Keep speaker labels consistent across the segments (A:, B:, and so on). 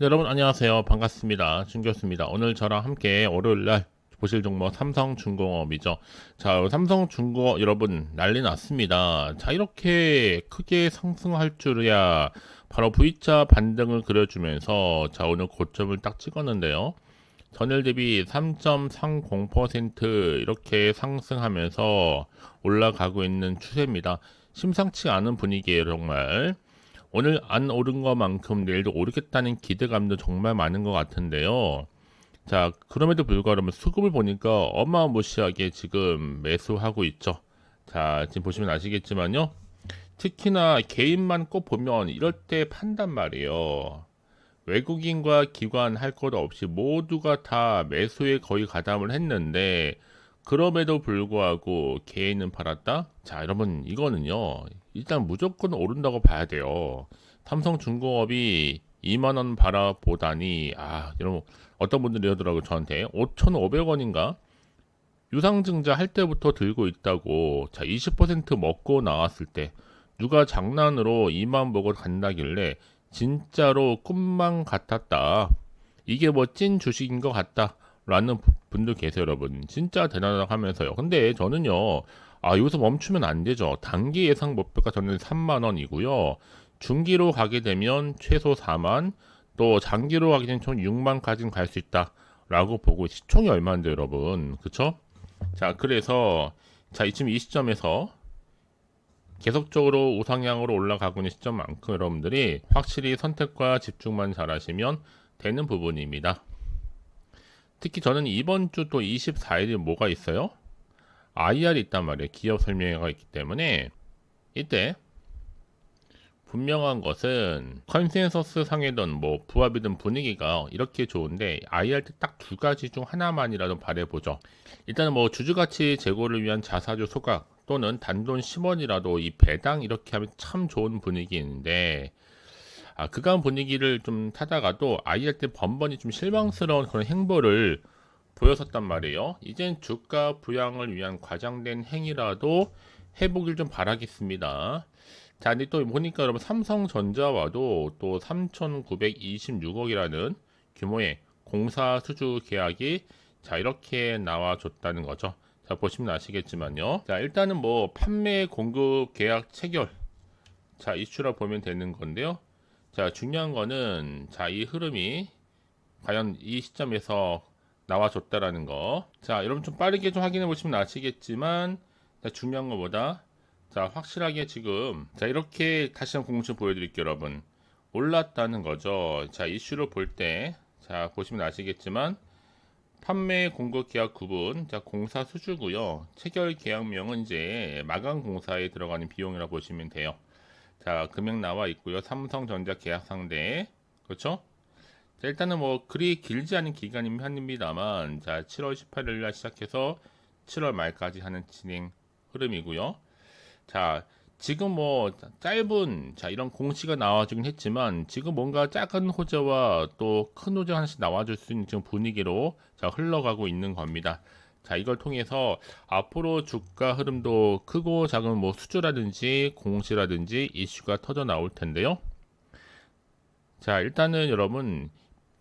A: 네, 여러분 안녕하세요. 반갑습니다. 준교수입니다. 오늘 저랑 함께 월요일날 보실 종목 삼성중공업이죠. 자, 삼성중공업 여러분 난리 났습니다. 자, 이렇게 크게 상승할 줄이야. 바로 V자 반등을 그려주면서 자, 오늘 고점을 딱 찍었는데요. 전일 대비 3.30% 이렇게 상승하면서 올라가고 있는 추세입니다. 심상치 않은 분위기예요, 정말. 오늘 안 오른 것만큼 내일도 오르겠다는 기대감도 정말 많은 것 같은데요. 자, 그럼에도 불구하고 수급을 보니까 어마무시하게 지금 매수하고 있죠. 자, 지금 보시면 아시겠지만요. 특히나 개인만 꼭 보면 이럴 때 판단 말이에요. 외국인과 기관 할 것 없이 모두가 다 매수에 거의 가담을 했는데 그럼에도 불구하고 개인은 팔았다? 자, 여러분 이거는요. 일단 무조건 오른다고 봐야 돼요. 삼성중공업이 2만원 바라보다니 여러분 어떤 분들이 이러더라고요. 저한테 5,500원인가? 유상증자 할 때부터 들고 있다고. 자, 20% 먹고 나왔을 때 누가 장난으로 2만 보고 간다길래 진짜로 꿈만 같았다. 이게 뭐 찐 주식인 것 같다. 라는 분들 계세요, 여러분. 진짜 대단하다고 하면서요. 근데 저는요, 여기서 멈추면 안 되죠. 단기 예상 목표가 저는 3만원이고요. 중기로 가게 되면 최소 4만, 또 장기로 가게 되면 총 6만까지는 갈 수 있다. 라고 보고, 시총이 얼마인데, 여러분. 그쵸? 자, 그래서, 자, 지금 이 시점에서 계속적으로 우상향으로 올라가고 있는 시점만큼 여러분들이 확실히 선택과 집중만 잘하시면 되는 부분입니다. 특히 저는 이번 주 또 24일에 뭐가 있어요? IR이 있단 말이에요. 기업 설명회가 있기 때문에 이때 분명한 것은 컨센서스 상이든 뭐 부합이든 분위기가 이렇게 좋은데 IR 때 딱 두 가지 중 하나만이라도 바라보죠. 일단은 뭐 주주가치 제고를 위한 자사주 소각 또는 단돈 10원이라도 이 배당 이렇게 하면 참 좋은 분위기인데 그간 분위기를 좀 타다가도 IR 때 번번이 좀 실망스러운 그런 행보를 보였었단 말이에요. 이젠 주가 부양을 위한 과장된 행위라도 해보길 좀 바라겠습니다. 자, 근데 또 보니까 여러분 삼성전자와도 또 3,926억이라는 규모의 공사 수주 계약이 자 이렇게 나와줬다는 거죠. 자, 보시면 아시겠지만요. 자, 일단은 뭐 판매 공급 계약 체결 자 이슈라 보면 되는 건데요. 자, 중요한 거는 자 이 흐름이 과연 이 시점에서 나와줬다라는 거. 자, 여러분 좀 빠르게 좀 확인해 보시면 아시겠지만 자, 중요한 것보다 자 확실하게 지금 자 이렇게 다시 한번 공식 보여드릴게요, 여러분. 올랐다는 거죠. 자, 이슈를 볼 때 자 보시면 아시겠지만 판매 공급 계약 구분 자 공사 수주고요. 체결 계약명은 이제 마감 공사에 들어가는 비용이라고 보시면 돼요. 자, 금액 나와 있고요. 삼성전자 계약 상대 그렇죠? 자, 일단은 뭐 그리 길지 않은 기간이긴 합니다만 자 7월 18일 날 시작해서 7월 말까지 하는 진행 흐름이고요. 자, 지금 뭐 짧은 자 이런 공시가 나와주긴 했지만 지금 뭔가 작은 호재와 또 큰 호재 하나씩 나와줄 수 있는 지금 분위기로 자 흘러가고 있는 겁니다. 자, 이걸 통해서 앞으로 주가 흐름도 크고 작은 뭐 수주라든지 공시라든지 이슈가 터져 나올 텐데요. 자, 일단은 여러분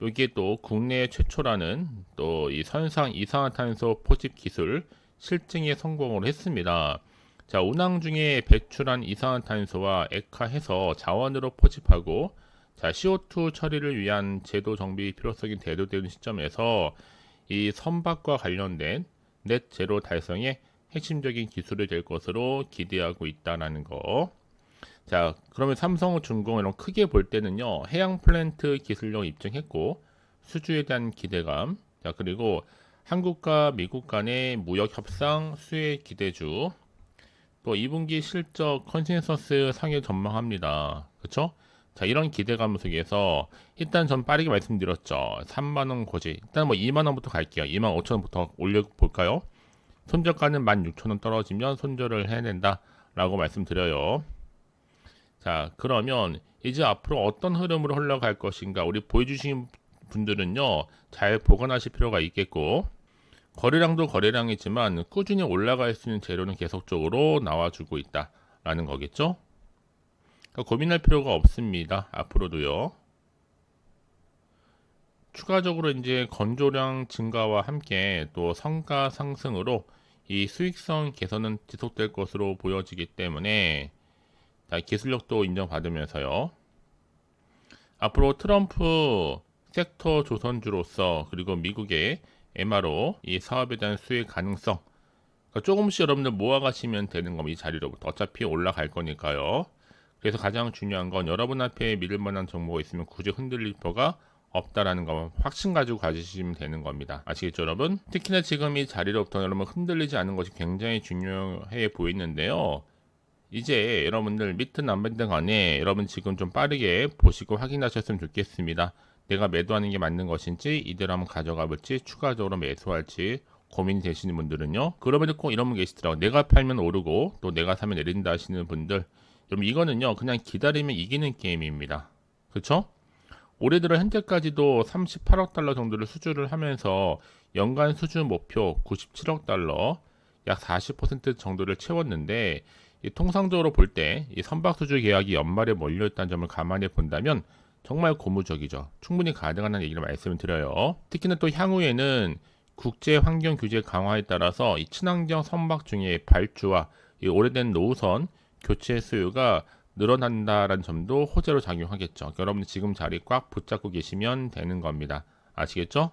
A: 여기에 또 국내 최초라는 또 이 선상 이산화탄소 포집 기술 실증에 성공을 했습니다. 자, 운항 중에 배출한 이산화탄소와 액화해서 자원으로 포집하고 자, CO2 처리를 위한 제도 정비 필요성이 대두되는 시점에서 이 선박과 관련된 넷 제로 달성에 핵심적인 기술이 될 것으로 기대하고 있다라는 거. 자, 그러면 삼성중공업 이런 크게 볼 때는요, 해양 플랜트 기술력 입증했고, 수주에 대한 기대감, 자, 그리고 한국과 미국 간의 무역 협상 수혜 기대주, 또 2분기 실적 컨센서스 상회 전망합니다. 그쵸? 자, 이런 기대감 속에서 일단 전 빠르게 말씀드렸죠. 3만원 고지. 일단 뭐 2만원부터 갈게요. 2만 5천원부터 올려볼까요? 손절가는 16,000원 떨어지면 손절을 해야 된다. 라고 말씀드려요. 자, 그러면 이제 앞으로 어떤 흐름으로 흘러갈 것인가 우리 보여주신 분들은요 잘 보관하실 필요가 있겠고 거래량도 거래량이지만 꾸준히 올라갈 수 있는 재료는 계속적으로 나와주고 있다라는 거겠죠. 그러니까 고민할 필요가 없습니다. 앞으로도요. 추가적으로 이제 건조량 증가와 함께 또 성가 상승으로 이 수익성 개선은 지속될 것으로 보여지기 때문에 기술력도 인정받으면서요. 앞으로 트럼프 섹터 조선주로서 그리고 미국의 MRO 이 사업에 대한 수혜 가능성 조금씩 여러분들 모아가시면 되는 겁니다. 이 자리로부터 어차피 올라갈 거니까요. 그래서 가장 중요한 건 여러분 앞에 믿을 만한 정보가 있으면 굳이 흔들릴 필요가 없다라는 거 확신 가지고 가지시면 되는 겁니다. 아시겠죠 여러분? 특히나 지금 이 자리로부터 여러분 흔들리지 않는 것이 굉장히 중요해 보이는데요. 이제 여러분들 믿든 안 믿든 간에 여러분 지금 좀 빠르게 보시고 확인하셨으면 좋겠습니다. 내가 매도하는 게 맞는 것인지 이대로 한번 가져가 볼지 추가적으로 매수할지 고민이 되시는 분들은요. 그러면 꼭 이런 분 계시더라고요. 내가 팔면 오르고 또 내가 사면 내린다 하시는 분들, 여러분 이거는요 그냥 기다리면 이기는 게임입니다. 그렇죠? 올해 들어 현재까지도 38억 달러 정도를 수주를 하면서 연간 수주 목표 97억 달러 약 40% 정도를 채웠는데 통상적으로 볼 때 이 선박 수주 계약이 연말에 몰려있다는 점을 감안해 본다면 정말 고무적이죠. 충분히 가능한 얘기를 말씀을 드려요. 특히나 또 향후에는 국제 환경 규제 강화에 따라서 이 친환경 선박 중에 발주와 이 오래된 노후선 교체 수요가 늘어난다라는 점도 호재로 작용하겠죠. 여러분 지금 자리 꽉 붙잡고 계시면 되는 겁니다. 아시겠죠?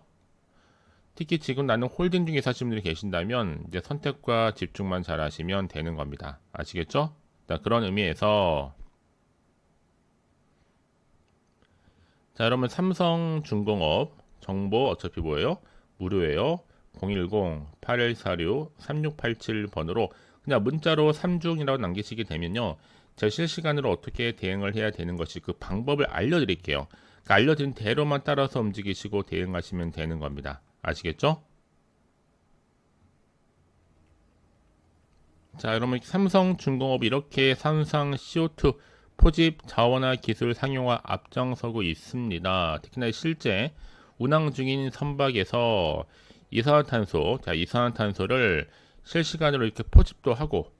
A: 특히 지금 나는 홀딩 중에 사시는 분들이 계신다면 이제 선택과 집중만 잘 하시면 되는 겁니다. 아시겠죠? 그런 의미에서 자 여러분 삼성중공업 정보 어차피 뭐예요? 무료예요. 010-8146-3687번으로 그냥 문자로 3중이라고 남기시게 되면요. 제가 실시간으로 어떻게 대응을 해야 되는 것이 그 방법을 알려드릴게요. 그러니까 알려드린 대로만 따라서 움직이시고 대응하시면 되는 겁니다. 아시겠죠? 자 여러분 삼성중공업이 이렇게 삼성 CO2 포집 자원화 기술 상용화 앞장서고 있습니다. 특히나 실제 운항 중인 선박에서 이산화탄소를 실시간으로 이렇게 포집도 하고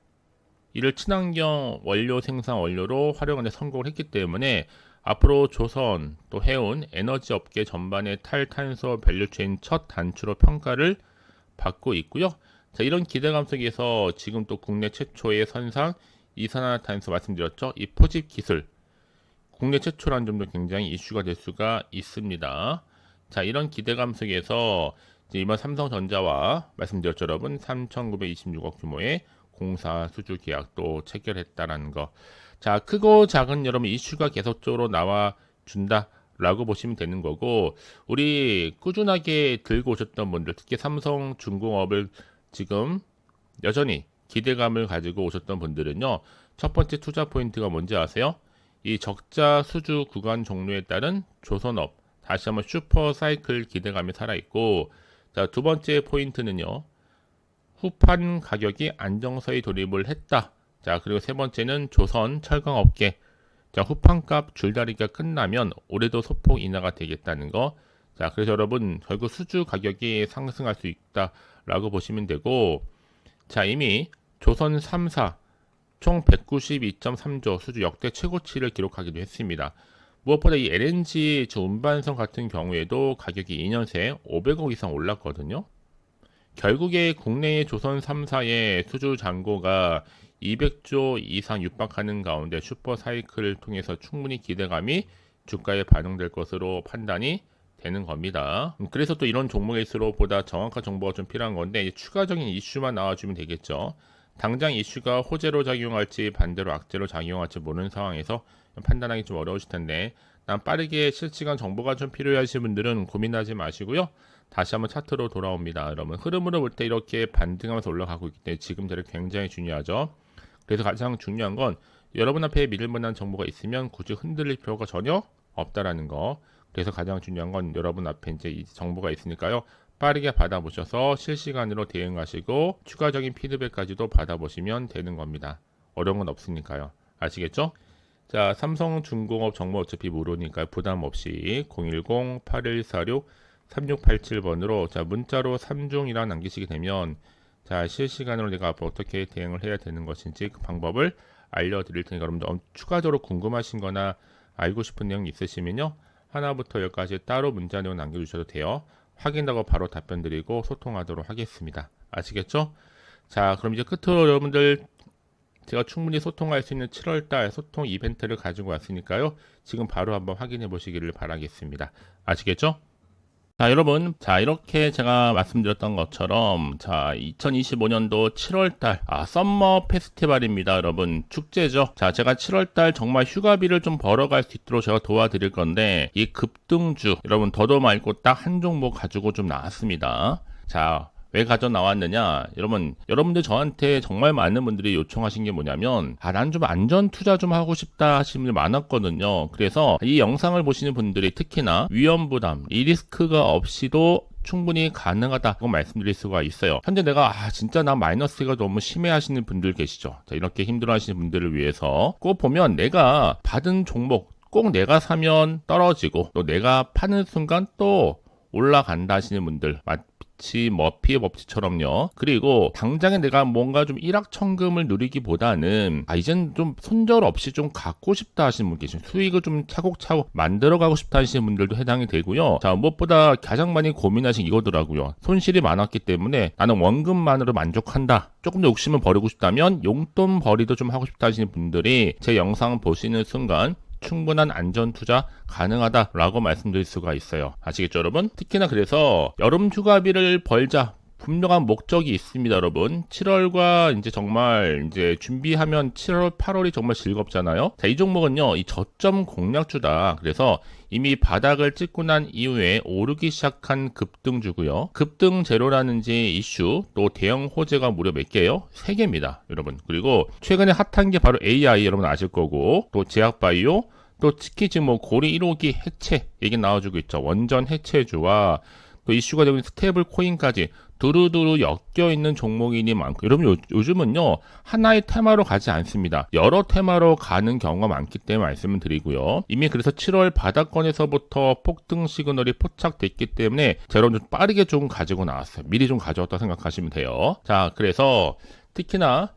A: 이를 친환경 원료 생산 원료로 활용하는 데 성공을 했기 때문에 앞으로 조선 또 해운 에너지 업계 전반의 탈탄소 밸류체인 첫 단추로 평가를 받고 있고요. 자, 이런 기대감 속에서 지금 또 국내 최초의 선상 이산화탄소 말씀드렸죠. 이 포집 기술 국내 최초라는 점도 굉장히 이슈가 될 수가 있습니다. 자, 이런 기대감 속에서 이번 삼성전자와 말씀드렸죠, 여러분 3,926억 규모의 공사 수주 계약도 체결했다라는 거. 자, 크고 작은 여러분 이슈가 계속적으로 나와 준다라고 보시면 되는 거고, 우리 꾸준하게 들고 오셨던 분들, 특히 삼성중공업을 지금 여전히 기대감을 가지고 오셨던 분들은요. 첫 번째 투자 포인트가 뭔지 아세요? 이 적자 수주 구간 종료에 따른 조선업 다시 한번 슈퍼 사이클 기대감이 살아있고, 자, 두 번째 포인트는요. 후판 가격이 안정서에 돌입을 했다. 자, 그리고 세 번째는 조선 철강업계. 자, 후판값 줄다리기가 끝나면 올해도 소폭 인하가 되겠다는 거. 자, 그래서 여러분 결국 수주 가격이 상승할 수 있다라고 보시면 되고, 자, 이미 조선 3사 총 192.3조 수주 역대 최고치를 기록하기도 했습니다. 무엇보다 이 LNG 운반선 같은 경우에도 가격이 2년 새 500억 이상 올랐거든요. 결국에 국내의 조선 3사의 수주 잔고가 200조 이상 육박하는 가운데 슈퍼 사이클을 통해서 충분히 기대감이 주가에 반영될 것으로 판단이 되는 겁니다. 그래서 또 이런 종목일수록 보다 정확한 정보가 좀 필요한 건데 이제 추가적인 이슈만 나와주면 되겠죠. 당장 이슈가 호재로 작용할지 반대로 악재로 작용할지 모르는 상황에서 판단하기 좀 어려우실 텐데 난 빠르게 실시간 정보가 좀 필요하신 분들은 고민하지 마시고요. 다시 한번 차트로 돌아옵니다. 여러분 흐름으로 볼 때 이렇게 반등하면서 올라가고 있기 때문에 지금 자리 굉장히 중요하죠. 그래서 가장 중요한 건 여러분 앞에 믿을 만한 정보가 있으면 굳이 흔들릴 필요가 전혀 없다라는 거. 그래서 가장 중요한 건 여러분 앞에 이제 이 정보가 있으니까요. 빠르게 받아보셔서 실시간으로 대응하시고 추가적인 피드백까지도 받아보시면 되는 겁니다. 어려운 건 없으니까요. 아시겠죠? 자, 삼성중공업 정보 어차피 모르니까 부담 없이 010-8146-3687번으로 자, 문자로 3중이라 남기시게 되면 자, 실시간으로 내가 앞으로 어떻게 대응을 해야 되는 것인지 그 방법을 알려드릴 테니까 여러분들 추가적으로 궁금하신 거나 알고 싶은 내용 있으시면요. 하나부터 열까지 따로 문자 내용 남겨주셔도 돼요. 확인하고 바로 답변 드리고 소통하도록 하겠습니다. 아시겠죠? 자, 그럼 이제 끝으로 여러분들 제가 충분히 소통할 수 있는 7월달 소통 이벤트를 가지고 왔으니까요. 지금 바로 한번 확인해 보시기를 바라겠습니다. 아시겠죠? 자, 여러분, 자, 이렇게 제가 말씀드렸던 것처럼, 자, 2025년도 7월달, 썸머 페스티벌입니다, 여러분. 축제죠. 자, 제가 7월달 정말 휴가비를 좀 벌어갈 수 있도록 제가 도와드릴 건데, 이 급등주, 여러분, 더도 말고 딱 한 종목 가지고 좀 나왔습니다. 자, 왜 가져 나왔느냐? 여러분들 저한테 정말 많은 분들이 요청하신 게 뭐냐면, 난 좀 안전 투자 좀 하고 싶다 하시는 분들이 많았거든요. 그래서 이 영상을 보시는 분들이 특히나 위험 부담, 이 리스크가 없이도 충분히 가능하다고 말씀드릴 수가 있어요. 현재 내가 진짜 나 마이너스가 너무 심해 하시는 분들 계시죠. 자, 이렇게 힘들어 하시는 분들을 위해서 꼭 보면 내가 받은 종목 꼭 내가 사면 떨어지고 또 내가 파는 순간 또 올라간다 하시는 분들, 마치 머피의 법칙처럼요. 그리고 당장에 내가 뭔가 좀 일확천금을 누리기보다는 이젠 좀 손절 없이 좀 갖고 싶다 하시는 분 계시죠. 수익을 좀 차곡차곡 만들어가고 싶다 하시는 분들도 해당이 되고요. 자, 무엇보다 가장 많이 고민하신 이거더라고요. 손실이 많았기 때문에 나는 원금만으로 만족한다. 조금 더 욕심을 버리고 싶다면 용돈 벌이도 좀 하고 싶다 하시는 분들이 제 영상 보시는 순간 충분한 안전 투자 가능하다라고 말씀드릴 수가 있어요. 아시겠죠, 여러분? 특히나 그래서 여름 휴가비를 벌자. 분명한 목적이 있습니다, 여러분. 7월과 정말 준비하면 7월, 8월이 정말 즐겁잖아요. 자, 이 종목은요, 이 저점 공략주다. 그래서 이미 바닥을 찍고 난 이후에 오르기 시작한 급등주고요. 급등 제로라는지 이슈, 또 대형 호재가 무려 몇 개예요? 3개입니다, 여러분. 그리고 최근에 핫한 게 바로 AI 여러분 아실 거고, 또 제약바이오, 또 특히 지금 고리 1호기 해체 얘기 나와주고 있죠. 원전 해체주와 또 이슈가 되고 있는 스테이블 코인까지 두루두루 엮여있는 종목이니 많고, 여러분 요즘은요 하나의 테마로 가지 않습니다. 여러 테마로 가는 경우가 많기 때문에 말씀을 드리고요. 이미 그래서 7월 바닥권에서부터 폭등 시그널이 포착됐기 때문에 제가 좀 빠르게 좀 가지고 나왔어요. 미리 좀 가져왔다 생각하시면 돼요. 자, 그래서 특히나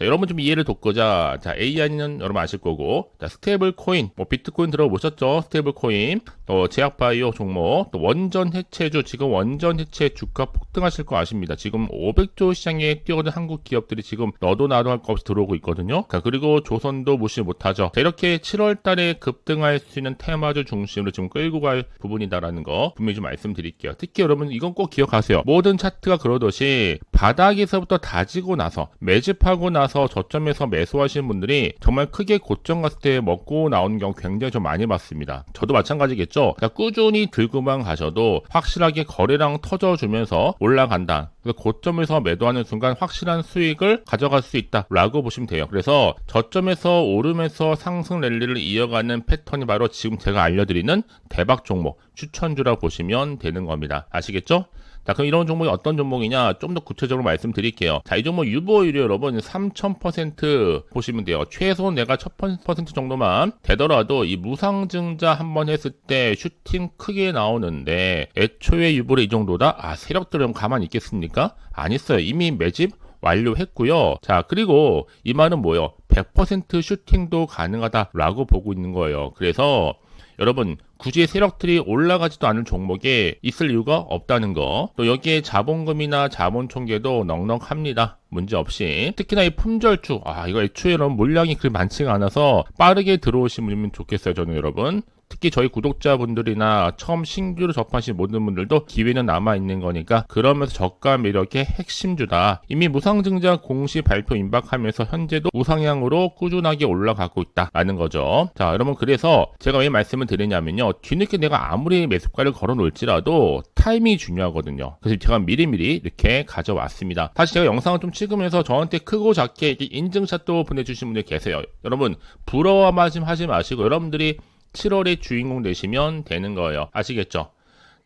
A: 여러분 좀 이해를 돕고자, 자, AI는 여러분 아실 거고, 자, 스테이블 코인, 비트코인 들어보셨죠? 스테이블 코인, 또 제약바이오 종목, 또 원전 해체주, 지금 원전 해체 주가 폭등하실 거 아십니다. 지금 500조 시장에 뛰어든 한국 기업들이 지금 너도 나도 할 거 없이 들어오고 있거든요. 자, 그리고 조선도 무시 못하죠. 자, 이렇게 7월 달에 급등할 수 있는 테마주 중심으로 지금 끌고 갈 부분이다라는 거 분명히 좀 말씀드릴게요. 특히 여러분 이건 꼭 기억하세요. 모든 차트가 그러듯이 바닥에서부터 다지고 나서 매집하고 나서 저점에서 매수하시는 분들이 정말 크게 고점 갔을 때 먹고 나오는 경우 굉장히 좀 많이 봤습니다. 저도 마찬가지겠죠. 그러니까 꾸준히 들고만 가셔도 확실하게 거래량 터져주면서 올라간다. 그래서 고점에서 매도하는 순간 확실한 수익을 가져갈 수 있다라고 보시면 돼요. 그래서 저점에서 오르면서 상승 랠리를 이어가는 패턴이 바로 지금 제가 알려드리는 대박 종목 추천주라고 보시면 되는 겁니다. 아시겠죠? 자, 그럼 이런 종목이 어떤 종목이냐 좀 더 구체적으로 말씀드릴게요. 자, 이 종목 유보율이 여러분 3000% 보시면 돼요. 최소 내가 1000% 정도만 되더라도 이 무상증자 한번 했을 때 슈팅 크게 나오는데 애초에 유보율이 이 정도다? 세력들은 가만히 있겠습니까? 안 있어요. 이미 매집 완료했고요. 자, 그리고 이 말은 뭐예요? 100% 슈팅도 가능하다라고 보고 있는 거예요. 그래서 여러분 굳이 세력들이 올라가지도 않은 종목에 있을 이유가 없다는 거. 또 여기에 자본금이나 자본총계도 넉넉합니다. 문제없이. 특히나 이 품절주, 이거 애초에 여러분 물량이 그리 많지가 않아서 빠르게 들어오시면 좋겠어요, 저는 여러분. 특히 저희 구독자분들이나 처음 신규로 접하신 모든 분들도 기회는 남아있는 거니까 그러면서 저가 매력의 핵심주다. 이미 무상증자 공시 발표 임박하면서 현재도 우상향으로 꾸준하게 올라가고 있다라는 거죠. 자, 여러분 그래서 제가 왜 말씀을 드리냐면요. 뒤늦게 내가 아무리 매수가를 걸어 놓을지라도 타이밍이 중요하거든요. 그래서 제가 미리미리 이렇게 가져왔습니다. 다시 제가 영상을 좀 찍으면서 저한테 크고 작게 인증샷도 보내주신 분들 계세요. 여러분 부러워하지 마시고 여러분들이 7월에 주인공 되시면 되는 거예요. 아시겠죠?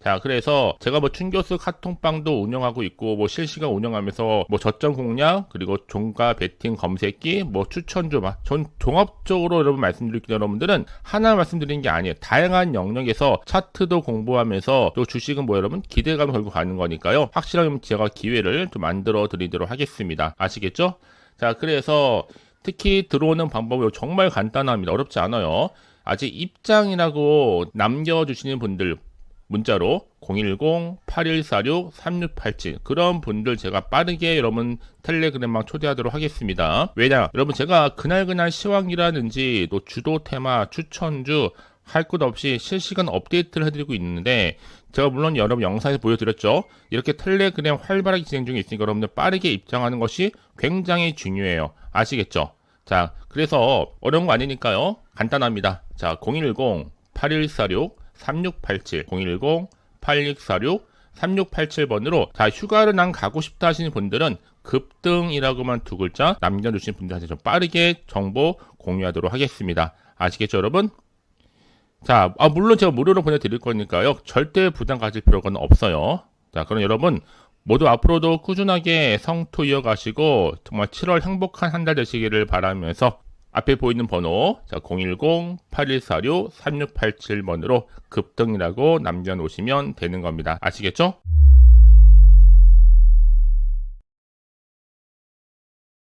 A: 자, 그래서 제가 춘교수 카톡방도 운영하고 있고 실시간 운영하면서 저점 공략 그리고 종가 베팅 검색기 추천주 전 종합적으로 여러분 말씀드릴게요. 여러분들은 하나 말씀드리는 게 아니에요. 다양한 영역에서 차트도 공부하면서 또 주식은 여러분 기대감을 걸고 가는 거니까요. 확실하게 제가 기회를 좀 만들어 드리도록 하겠습니다. 아시겠죠? 자, 그래서 특히 들어오는 방법이 정말 간단합니다. 어렵지 않아요. 아직 입장이라고 남겨주시는 분들 문자로 010-8146-3687 그런 분들 제가 빠르게 여러분 텔레그램방 초대하도록 하겠습니다. 왜냐 여러분 제가 그날 시황이라든지 또 주도 테마 추천주 할 것 없이 실시간 업데이트를 해드리고 있는데 제가 물론 여러분 영상에서 보여드렸죠. 이렇게 텔레그램 활발하게 진행 중에 있으니까 여러분들 빠르게 입장하는 것이 굉장히 중요해요. 아시겠죠? 자, 그래서 어려운 거 아니니까요. 간단합니다. 자, 010-8146-3687 010-8646-3687번으로 자, 휴가를 난 가고 싶다 하시는 분들은 급등이라고만 두 글자 남겨주신 분들한테 좀 빠르게 정보 공유하도록 하겠습니다. 아시겠죠, 여러분? 자, 물론 제가 무료로 보내드릴 거니까요. 절대 부담 가질 필요가 없어요. 자, 그럼 여러분 모두 앞으로도 꾸준하게 성투 이어가시고 정말 7월 행복한 한 달 되시기를 바라면서 앞에 보이는 번호 010-8146-3687번으로 급등이라고 남겨놓으시면 되는 겁니다. 아시겠죠?